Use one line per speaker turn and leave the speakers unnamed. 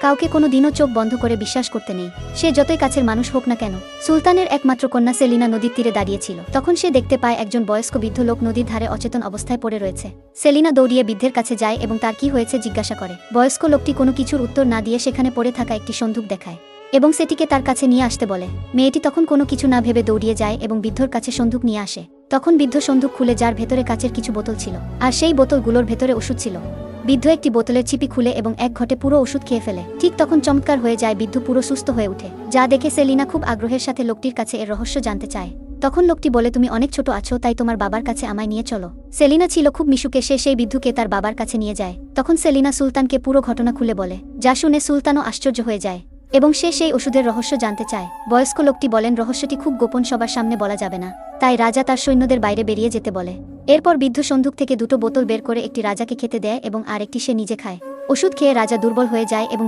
কাউকে কোনো দিনও চোখ বন্ধ করে বিশ্বাস করতে নেই, সে যতই কাছের মানুষ হোক না কেন। সুলতানের একমাত্র কন্যা সেলিনা নদীর তীরে দাঁড়িয়েছিল। তখন সে দেখতে পায় একজন বয়স্ক বৃদ্ধ লোক নদীর ধারে অচেতন অবস্থায় পড়ে রয়েছে। সেলিনা দৌড়িয়ে বৃদ্ধের কাছে যায় এবং তার কি হয়েছে জিজ্ঞাসা করে। বয়স্ক লোকটি কোনো কিছুর উত্তর না দিয়ে সেখানে পড়ে থাকা একটি সন্দুক দেখায় এবং সেটিকে তার কাছে নিয়ে আসতে বলে। মেয়েটি তখন কোনো কিছু না ভেবে দৌড়িয়ে যায় এবং বৃদ্ধর কাছে সন্দুক নিয়ে আসে। তখন বৃদ্ধ সন্দুক খুলে যার ভেতরে কাচের কিছু বোতল ছিল, আর সেই বোতলগুলোর ভেতরে ওষুধ ছিল। বৃদ্ধ একটি বোতলের চিপি খুলে এবং এক ঘটে পুরো ওষুধ খেয়ে ফেলে। ঠিক তখন চমৎকার হয়ে যায়, বৃদ্ধ পুরো সুস্থ হয়ে ওঠে, যা দেখে সেলিনা খুব আগ্রহের সাথে লোকটির কাছে এর রহস্য জানতে চায়। তখন লোকটি বলে, তুমি অনেক ছোট আছো, তাই তোমার বাবার কাছে আমায় নিয়ে চলো। সেলিনা ছিল খুব মিশুকে, সে সেই বৃদ্ধকে তার বাবার কাছে নিয়ে যায়। তখন সেলিনা সুলতানকে পুরো ঘটনা খুলে বলে, যা শুনে সুলতানও আশ্চর্য হয়ে যায় এবং সে সেই ওষুধের রহস্য জানতে চায়। বয়স্ক লোকটি বলেন, রহস্যটি খুব গোপন, সবার সামনে বলা যাবে না। তাই রাজা তার সৈন্যদের বাইরে বেরিয়ে যেতে বলে। এরপর বৃদ্ধ সন্দুক থেকে দুটো বোতল বের করে একটি রাজাকে খেতে দেয় এবং আরেকটি সে নিজে খায়। ওষুধ খেয়ে রাজা দুর্বল হয়ে যায় এবং